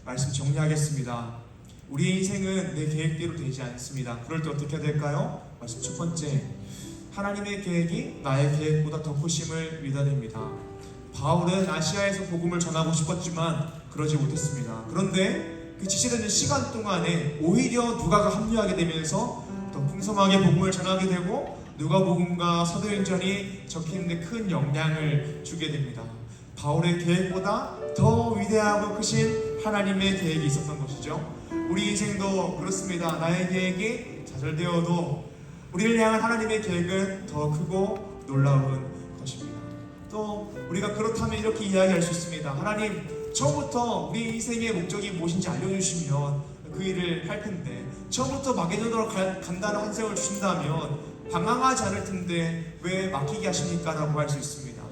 말씀 정리하겠습니다. 우리의 인생은 내 계획대로 되지 않습니다. 그럴 때 어떻게 해야 될까요? 말씀 첫 번째, 하나님의 계획이 나의 계획보다 더 크심을 믿어야 됩니다. 바울은 아시아에서 복음을 전하고 싶었지만 그러지 못했습니다. 그런데 그 지체되는 시간 동안에 오히려 누가가 합류하게 되면서 더 풍성하게 복음을 전하게 되고 누가복음과 사도행전이 적히는 데 큰 영향을 주게 됩니다. 바울의 계획보다 더 위대하고 크신 하나님의 계획이 있었던 것이죠. 우리 인생도 그렇습니다. 나의 계획이 좌절되어도 우리를 향한 하나님의 계획은 더 크고 놀라운 것입니다. 또 우리가 그렇다면 이렇게 이야기할 수 있습니다. 하나님, 처음부터 우리 인생의 목적이 무엇인지 알려주시면 그 일을 할 텐데, 처음부터 마게도나로 간다는 환생을 주신다면 방황하지 않을 텐데 왜 맡기게 하십니까? 라고 할 수 있습니다.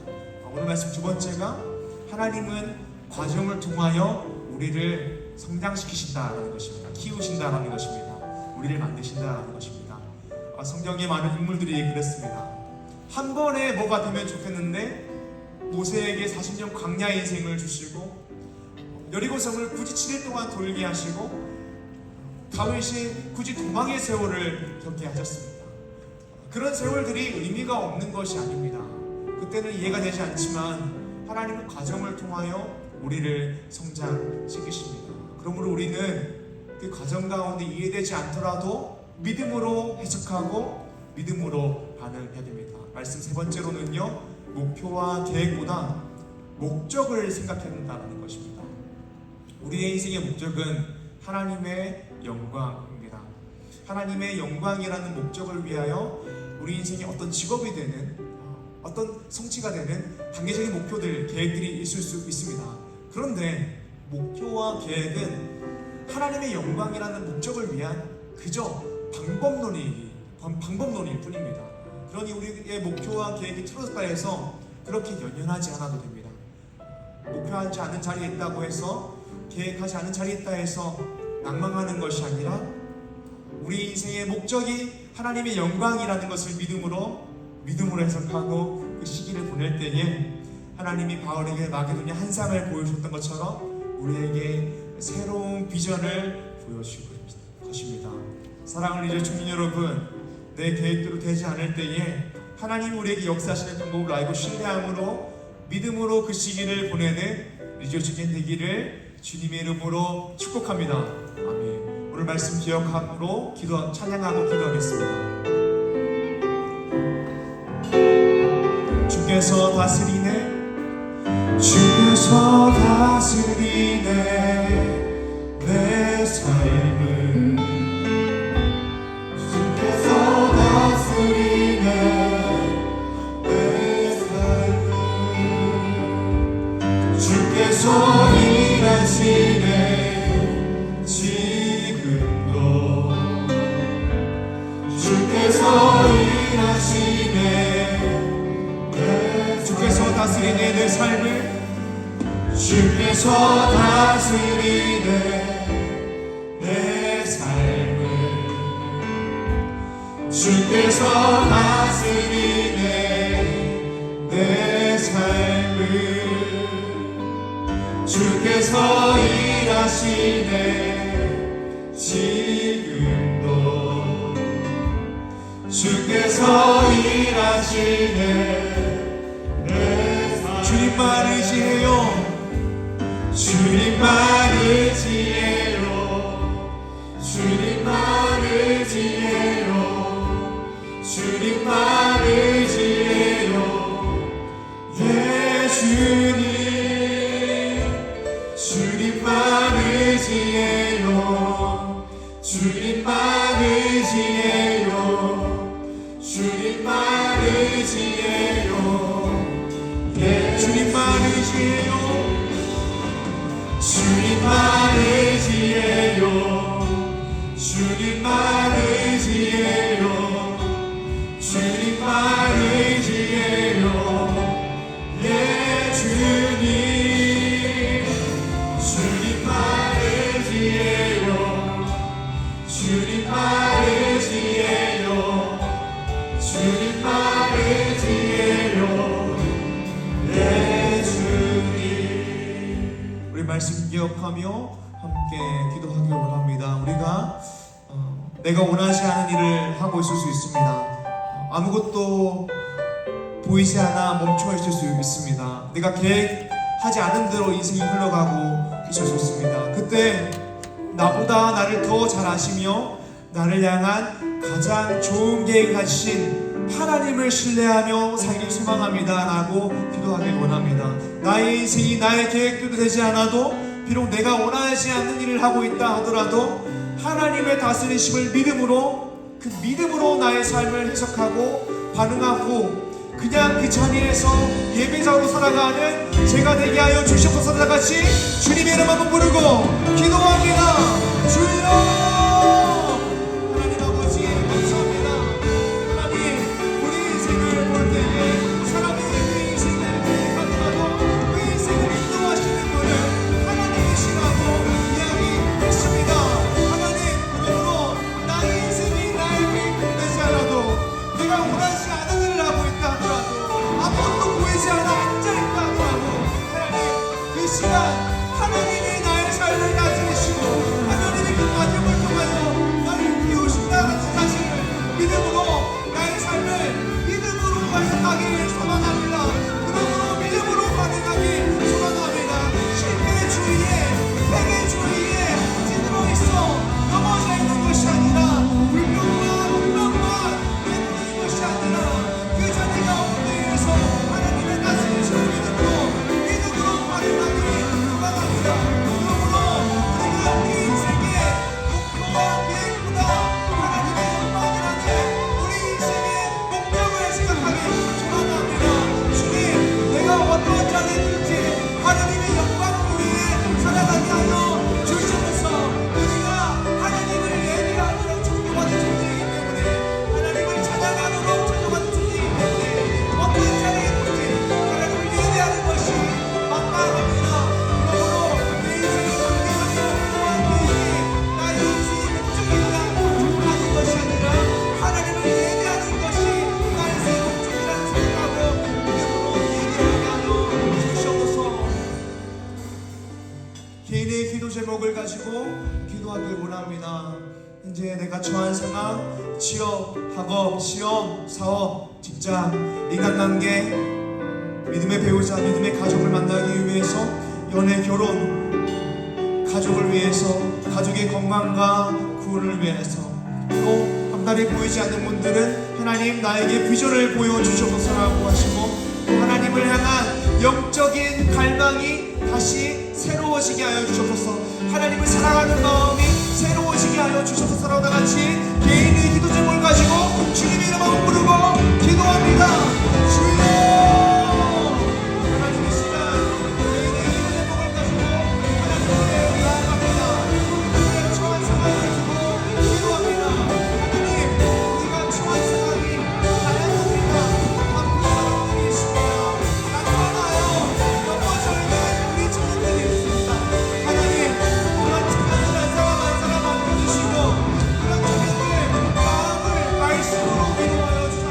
오늘 말씀 두 번째가, 하나님은 과정을 통하여 우리를 성장시키신다라는 것입니다. 키우신다라는 것입니다. 우리를 만드신다라는 것입니다. 성경에 많은 인물들이 그랬습니다. 한 번에 뭐가 되면 좋겠는데 모세에게 40년 광야의 인생을 주시고, 여리고성을 굳이 7일 동안 돌게 하시고, 다윗이 굳이 도망의 세월을 겪게 하셨습니다. 그런 세월들이 의미가 없는 것이 아닙니다. 그때는 이해가 되지 않지만 하나님은 과정을 통하여 우리를 성장시키십니다. 그러므로 우리는 그 과정 가운데 이해되지 않더라도 믿음으로 해석하고 믿음으로 반응해야 됩니다. 말씀 세 번째로는요, 목표와 계획보다 목적을 생각해야 된다는 것입니다. 우리의 인생의 목적은 하나님의 영광입니다. 하나님의 영광이라는 목적을 위하여 우리 인생의 어떤 직업이 되는, 어떤 성취가 되는 단계적인 목표들, 계획들이 있을 수 있습니다. 그런데 목표와 계획은 하나님의 영광이라는 목적을 위한 그저 방법론일 뿐입니다. 그러니 우리의 목표와 계획이 틀어졌다 해서 그렇게 연연하지 않아도 됩니다. 목표하지 않은 자리에 있다고 해서, 계획하지 않은 자리에 있다 해서 낭망하는 것이 아니라, 우리 인생의 목적이 하나님의 영광이라는 것을 믿음으로 해석하고 그 시기를 보낼 때에 하나님이 바울에게 마게도냐 한 상을 보여줬던 것처럼 우리에게 새로운 비전을 보여주실 것입니다. 사랑하는 이제 주민 여러분, 내 계획대로 되지 않을 때에 하나님 우리에게 역사하시는 방법을 알고 신뢰함으로 믿음으로 그 시기를 보내는 리조주겐 되기를 주님의 이름으로 축복합니다. 아멘. 오늘 말씀 기억함으로 찬양하고 기도하겠습니다. 주께서 다스리네, 주께서 다스리네 내 삶을, 주께서 다스리네 내 삶을, 주께서 일하시네 지금도, 주께서 일하시네 주께서 다스리네 내 삶을, 주께서 다스리네 내 삶을, 주께서 다스리네 내 삶을, 주께서 일하시네 지금도, 주께서 일하시네 주님만 의지해요. 주님만 의지해요. 주님만 의지해요. 주님만 의지해요. 예 주님, 주님만 의지해요. 주님만 의지해요. 주님만 의지해요. 예 주님만 의지해요. 주님만 의지해요. 주님만 의지해요. 주님만 의지해요. 예 주님, 주님만 의지해요. 주님만 의지해요. 주님만 의지해요. 예 주님. 우리 말씀 기억하며 함께 기도하기를 원합니다. 우리가 내가 원하지 않은 일을 하고 있을 수 있습니다. 아무것도 보이지 않아 멈춰 있을 수 있습니다. 내가 계획하지 않은 대로 인생이 흘러가고 있을 수 있습니다. 그때 나보다 나를 더 잘 아시며 나를 향한 가장 좋은 계획 하신 하나님을 신뢰하며 살길 소망합니다 라고 기도하길 원합니다. 나의 인생이 나의 계획대로 되지 않아도 비록 내가 원하지 않는 일을 하고 있다 하더라도 하나님의 다스리심을 믿음으로, 그 믿음으로 나의 삶을 해석하고 반응하고 그냥 그 자리에서 예배자로 살아가는 제가 되게 하여 주시옵소서. 다 같이 주님의 이름 한번 부르고 기도합니다. 주여! 하나님 아버지 감사합니다. 하나님, 우리 인생을 볼 때에 사람이 그 인생을 계획하더라도 그 인생을 인도하시는 분은 하나님이시라고 이야기했습니다. 하나님, 그러므로 나의 인생이 나의 계획이 되지 않아도 내가 원하지 않은 일을 하고 있다 하더라도 아무것도 보이지 않아 앉아있다 하더라도 하나님, 그 시간 하나님이 나의 삶을 다스리시고 하나님이 그 과정을 통하여 나를 키우신다는 사실을 믿음으로 나의 삶을 믿음으로 해석하기 소망합니다. 그러므로 믿음으로 반응하기 소망합니다. 실패 주의에, 패배 주의에 찌들어 있어 넘어져 있는 것이 아니라 불평만 해보는 것이 아니라 그 자리 가운데에서 하나님의 다스리심을 믿음으로 반응하기 소망합니다. 그러므로 우리가 우리 인생의 목표와 계획보다 하나님의 영광이라는 우리 인생의 목적을 생각하기 소망합니다. 주님, 내가 어떤 자리에 있든지 하나님의 영광을 위해 살아가게 하여 주시옵소서. 우리가 하나님을 예배하도록 창조받은 존재이기 때문에, 하나님을 찬양하도록 창조받은 존재이기 때문에 어떤 자리에 있든지 하나님을 예배하는 것이 마땅합니다. 그러므로 내 인생의 관계하며 또한 계획이 나의 인생의 목적이라 하는 것이 아니라 하나님을 예배하는 것이 나의 인생의 목적이라는 생각하고 믿음으로 예배하게 하여 주시옵소서. 개인의 기도 제목을 가지고 기도하길 원합니다. 현재 내가 처한 상황, 취업, 학업, 시험, 사업, 직장, 인간관계, 믿음의 배우자, 믿음의 가족을 만나기 위해서, 연애, 결혼, 가족을 위해서, 가족의 건강과 구원을 위해서, 또 앞날이 보이지 않는 분들은 하나님 나에게 비전을 보여주셔서라고 하시고, 또 하나님을 향한 영적인 갈망이 다시 새로워지게 하여 주셔서 하나님을 사랑하는 마음이 새로워지게 하여 주셔서라고 다같이 개인의 기도 제목을 가지고 주님의 이름 한번 부르고 기도합니다. 주여! 하나님 이 시간 개인의 기도 제목을 가지고 하나님께 나아갑니다. 우리가 처한 상황을 가지고 기도합니다. 하나님, 우리가 처한 상황이 다양합니다. 바쁜 사람들이 있습니다. 난관하여 넘어져 있는 우리 청년들이 있습니다. 하나님, 그런 청년들 한 사람 한 사람 만들어주시고 그런 청년들의 마음을 말씀으로 위로하여 주사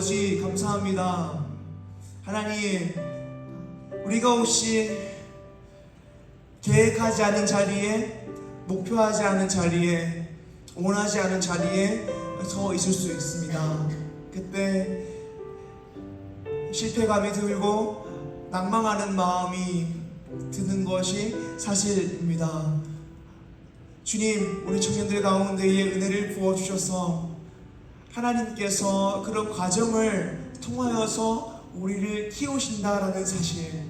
아버지 감사합니다. 하나님, 우리가 혹시 계획하지 않은 자리에, 목표하지 않은 자리에, 원하지 않은 자리에 서 있을 수 있습니다. 그때 실패감이 들고 낭망하는 마음이 드는 것이 사실입니다. 주님, 우리 청년들 가운데에 은혜를 부어주셔서 하나님께서 그런 과정을 통하여서 우리를 키우신다라는 사실,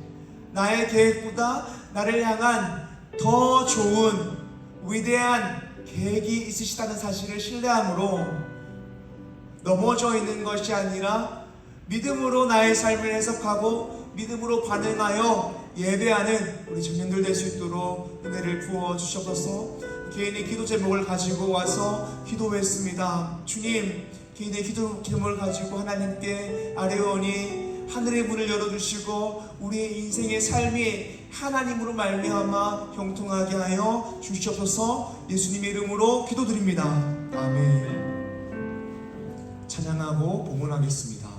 나의 계획보다 나를 향한 더 좋은 위대한 계획이 있으시다는 사실을 신뢰함으로 넘어져 있는 것이 아니라 믿음으로 나의 삶을 해석하고 믿음으로 반응하여 예배하는 우리 청년들 될 수 있도록 은혜를 부어 주셔서 개인의 기도 제목을 가지고 와서 기도했습니다. 주님, 개인의 기도 제목을 가지고 하나님께 아뢰오니 하늘의 문을 열어주시고 우리의 인생의 삶이 하나님으로 말미암아 형통하게 하여 주시옵소서. 예수님의 이름으로 기도드립니다. 아멘. 찬양하고 봉헌하겠습니다.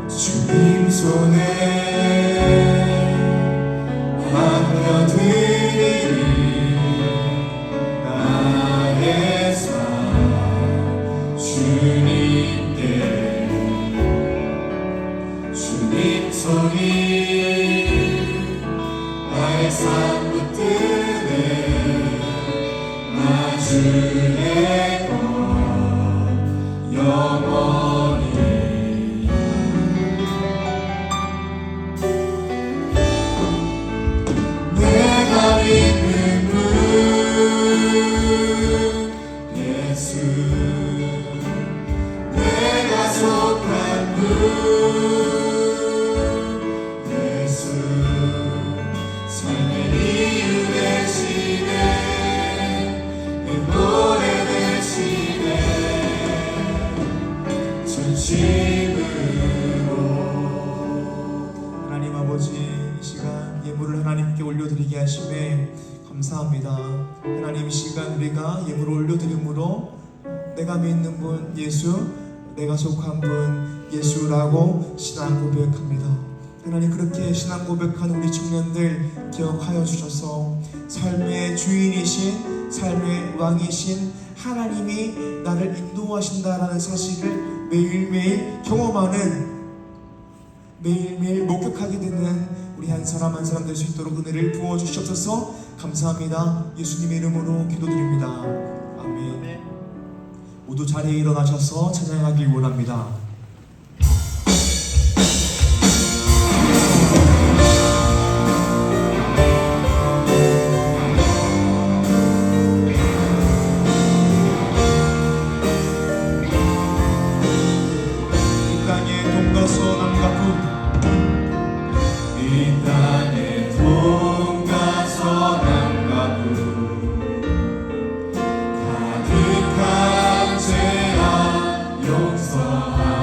주님 손에 맡겨드리리 나의 삶 주님께. 주님 손이 나의 삶 붙드네 나 주의 것 영원히. 내가 믿는 분 예수, 내가 속한 분 예수, 삶의 이유 되시네 내 노래 되시네 전심으로. 하나님 아버지, 이 시간 예물을 하나님께 올려드리게 하심에 감사합니다. 하나님, 이 시간 우리가 예물을 올려드림으로 내가 믿는 분 예수, 내가 속한 분 예수라고 신앙 고백합니다. 하나님, 그렇게 신앙 고백한 우리 청년들 기억하여 주셔서 삶의 주인이신, 삶의 왕이신 하나님이 나를 인도하신다라는 사실을 매일매일 경험하는, 매일매일 목격하게 되는 우리 한 사람 한 사람 될 수 있도록 은혜를 부어주시옵소서. 감사합니다. 예수님의 이름으로 기도드립니다. 아멘. 모두 자리에 일어나셔서 찬양하길 원합니다. 이 땅의 동과 서남과 북, 이 땅의 동과 서남과 북 가득한 죄악 용서하라.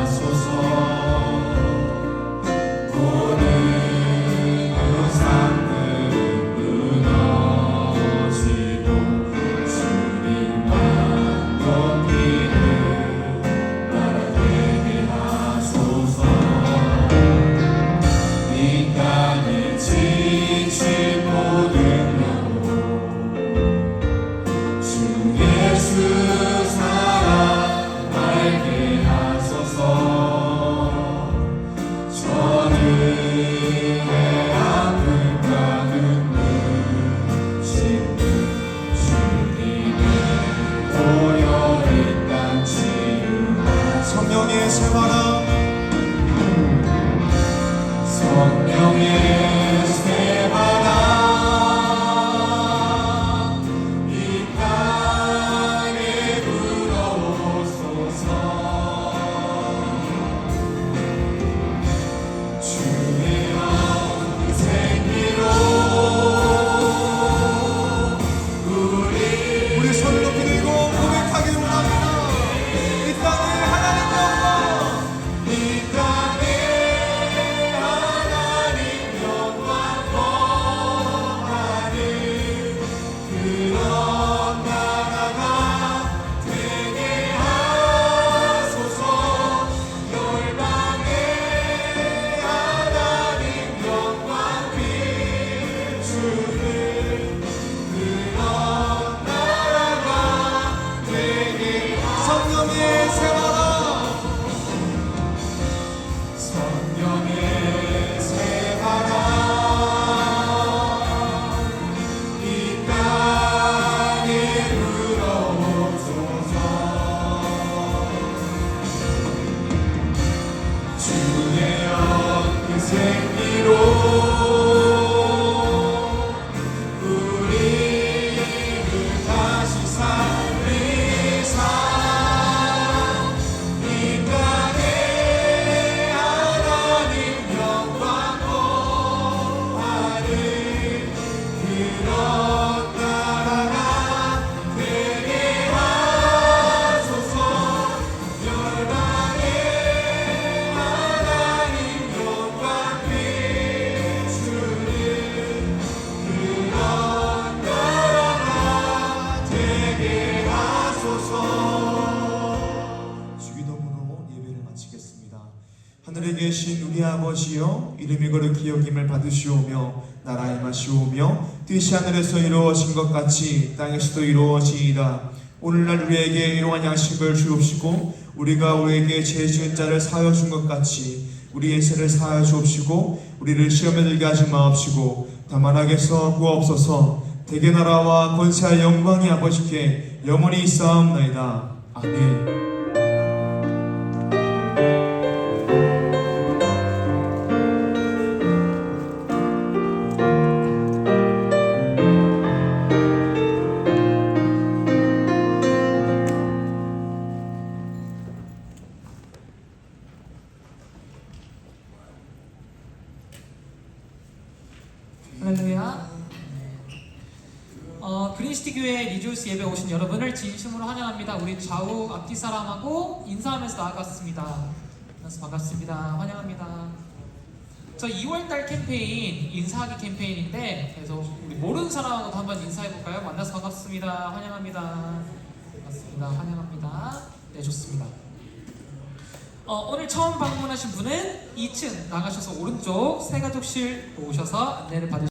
아버지여 이름이 거룩히 여김을 받으시오며 나라의 임하시오며 뜻이 하늘에서 이루어진 것 같이 땅에서도 이루어지이다. 오늘날 우리에게 일용할 양식을 주옵시고 우리가 우리에게 죄 지은 자를 사하여 준 것 같이 우리의 죄를 사하여 주옵시고 우리를 시험에 들게 하지 마옵시고 다만 악에서 구하옵소서. 대개 나라와 권세와 영광이 아버지께 영원히 있사옵나이다. 아멘. 할렐루야. 그린시티 교회 리조스 예배 오신 여러분을 진심으로 환영합니다. 우리 좌우 앞뒤 사람하고 인사하면서 나아갔습니다. 만나서 반갑습니다. 환영합니다. 저 2월달 캠페인 인사하기 캠페인인데 그래서 우리 모르는 사람하고도 한번 인사해볼까요? 만나서 반갑습니다. 환영합니다. 반갑습니다. 환영합니다. 네, 좋습니다. 오늘 처음 방문하신 분은 2층 나가셔서 오른쪽 새가족실 오셔서 안내를 받으시면